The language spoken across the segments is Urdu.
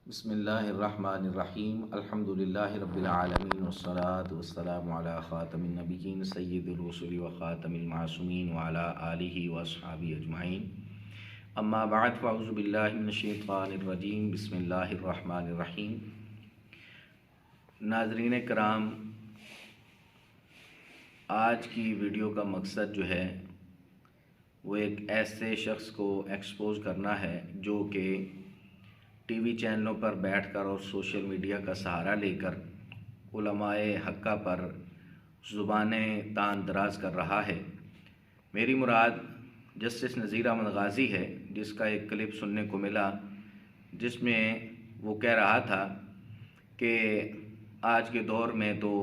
بسم اللہ الرحمن الرحیم الحمدللہ رب العالمین والصلاة والسلام علی خاتم النبیین سید الرسل و خاتم المعصومین وعلی آلہ واصحابہ اجمعین اما بعد فاعوذ باللہ من الشیطان الرجیم بسم اللہ الرحمن الرحیم۔ ناظرین کرام، آج کی ویڈیو کا مقصد جو ہے وہ ایک ایسے شخص کو ایکسپوز کرنا ہے جو کہ ٹی وی چینلوں پر بیٹھ کر اور سوشل میڈیا کا سہارا لے کر علماء حقہ پر زبانیں تان دراز کر رہا ہے۔ میری مراد جسٹس نذیر احمد غازی ہے، جس کا ایک کلپ سننے کو ملا جس میں وہ کہہ رہا تھا کہ آج کے دور میں تو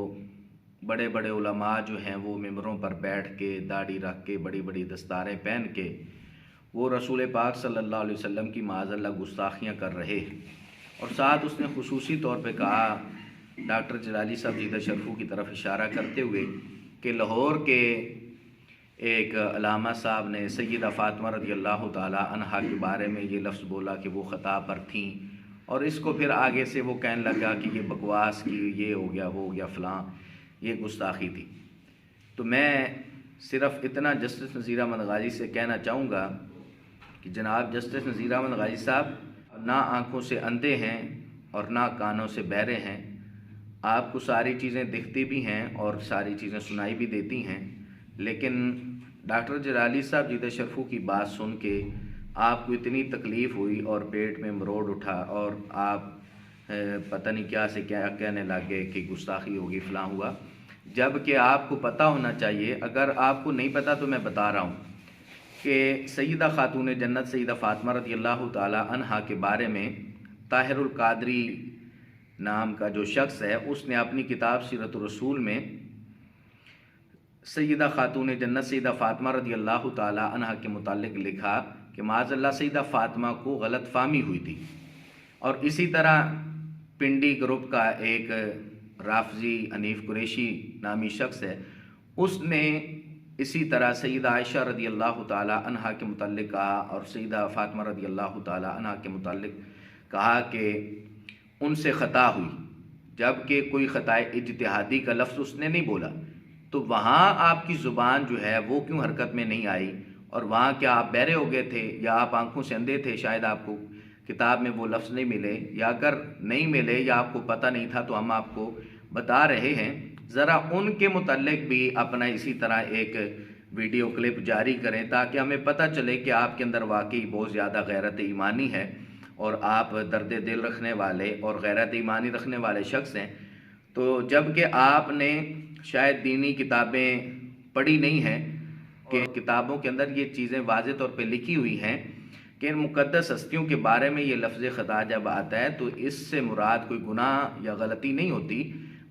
بڑے بڑے علماء جو ہیں وہ ممبروں پر بیٹھ کے داڑھی رکھ کے بڑی بڑی دستاریں پہن کے وہ رسول پاک صلی اللہ علیہ وسلم کی معاذ اللہ گستاخیاں کر رہے ہیں، اور ساتھ اس نے خصوصی طور پہ کہا ڈاکٹر جلالی صاحب جیدہ شرفو کی طرف اشارہ کرتے ہوئے کہ لاہور کے ایک علامہ صاحب نے سیدہ فاطمہ رضی اللہ تعالی عنہا کے بارے میں یہ لفظ بولا کہ وہ خطا پر تھیں، اور اس کو پھر آگے سے وہ کہنے لگا کہ یہ بکواس کی، یہ ہو گیا وہ ہو گیا فلاں، یہ گستاخی تھی۔ تو میں صرف اتنا جسٹس نذیر احمد غازی سے کہنا چاہوں گا کہ جناب جسٹس نذیر احمد غازی صاحب نہ آنکھوں سے اندھے ہیں اور نہ کانوں سے بہرے ہیں، آپ کو ساری چیزیں دکھتی بھی ہیں اور ساری چیزیں سنائی بھی دیتی ہیں، لیکن ڈاکٹر جلالی صاحب جیدہ شرفو کی بات سن کے آپ کو اتنی تکلیف ہوئی اور پیٹ میں مروڑ اٹھا اور آپ پتہ نہیں کیا سے کیا کہنے لگے کہ گستاخی ہوگی فلاں ہوا، جب کہ آپ کو پتہ ہونا چاہیے۔ اگر آپ کو نہیں پتہ تو میں بتا رہا ہوں کہ سیدہ خاتون جنت سیدہ فاطمہ رضی اللہ تعالی عنہا کے بارے میں طاہر القادری نام کا جو شخص ہے اس نے اپنی کتاب سیرت الرسول میں سیدہ خاتون جنت سیدہ فاطمہ رضی اللہ تعالی عنہا کے متعلق لکھا کہ معاذ اللہ سیدہ فاطمہ کو غلط فہمی ہوئی تھی، اور اسی طرح پنڈی گروپ کا ایک رافضی حنیف قریشی نامی شخص ہے، اس نے اسی طرح سیدہ عائشہ رضی اللہ تعالی عنہا کے متعلق کہا اور سیدہ فاطمہ رضی اللہ تعالی عنہا کے متعلق کہا کہ ان سے خطا ہوئی، جبکہ کوئی خطا اجتہادی کا لفظ اس نے نہیں بولا۔ تو وہاں آپ کی زبان جو ہے وہ کیوں حرکت میں نہیں آئی؟ اور وہاں کیا آپ بہرے ہو گئے تھے یا آپ آنکھوں سے اندھے تھے؟ شاید آپ کو کتاب میں وہ لفظ نہیں ملے، یا اگر نہیں ملے یا آپ کو پتہ نہیں تھا تو ہم آپ کو بتا رہے ہیں، ذرا ان کے متعلق بھی اپنا اسی طرح ایک ویڈیو کلپ جاری کریں تاکہ ہمیں پتہ چلے کہ آپ کے اندر واقعی بہت زیادہ غیرت ایمانی ہے اور آپ درد دل رکھنے والے اور غیرت ایمانی رکھنے والے شخص ہیں۔ تو جب کہ آپ نے شاید دینی کتابیں پڑھی نہیں ہیں، کہ کتابوں کے اندر یہ چیزیں واضح طور پہ لکھی ہوئی ہیں کہ ان مقدس ہستیوں کے بارے میں یہ لفظ خطا جب آتا ہے تو اس سے مراد کوئی گناہ یا غلطی نہیں ہوتی،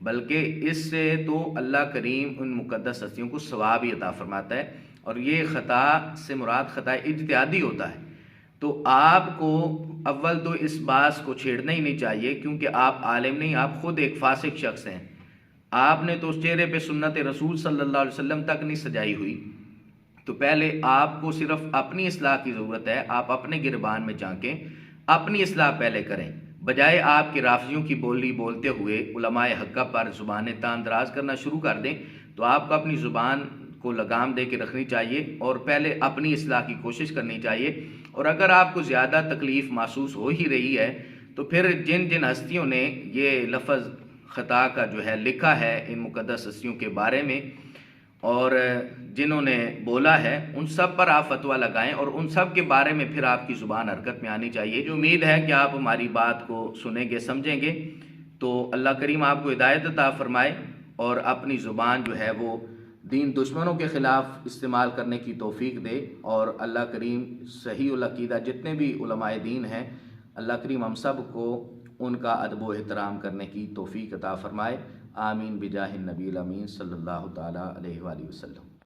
بلکہ اس سے تو اللہ کریم ان مقدس ہستیوں کو ثواب ہی عطا فرماتا ہے، اور یہ خطا سے مراد خطا اجتہادی ہوتا ہے۔ تو آپ کو اول تو اس بات کو چھیڑنا ہی نہیں چاہیے، کیونکہ آپ عالم نہیں، آپ خود ایک فاسق شخص ہیں۔ آپ نے تو اس چہرے پہ سنت رسول صلی اللہ علیہ وسلم تک نہیں سجائی ہوئی، تو پہلے آپ کو صرف اپنی اصلاح کی ضرورت ہے۔ آپ اپنے گربان میں جھانکیں، اپنی اصلاح پہلے کریں، بجائے آپ کے رافضیوں کی بولی بولتے ہوئے علماء حقہ پر زبانیں تان دراز کرنا شروع کر دیں۔ تو آپ کو اپنی زبان کو لگام دے کے رکھنی چاہیے اور پہلے اپنی اصلاح کی کوشش کرنی چاہیے، اور اگر آپ کو زیادہ تکلیف محسوس ہو ہی رہی ہے تو پھر جن جن ہستیوں نے یہ لفظ خطا کا جو ہے لکھا ہے ان مقدس ہستیوں کے بارے میں اور جنہوں نے بولا ہے، ان سب پر آپ فتویٰ لگائیں اور ان سب کے بارے میں پھر آپ کی زبان حرکت میں آنی چاہیے۔ جو امید ہے کہ آپ ہماری بات کو سنیں گے، سمجھیں گے، تو اللہ کریم آپ کو ہدایت عطا فرمائے اور اپنی زبان جو ہے وہ دین دشمنوں کے خلاف استعمال کرنے کی توفیق دے، اور اللہ کریم صحیح العقیدہ جتنے بھی علماء دین ہیں، اللہ کریم ہم سب کو ان کا ادب و احترام کرنے کی توفیق عطا فرمائے۔ آمین بجاہ النبی الامین صلی اللہ تعالیٰ علیہ وآلہ وسلم۔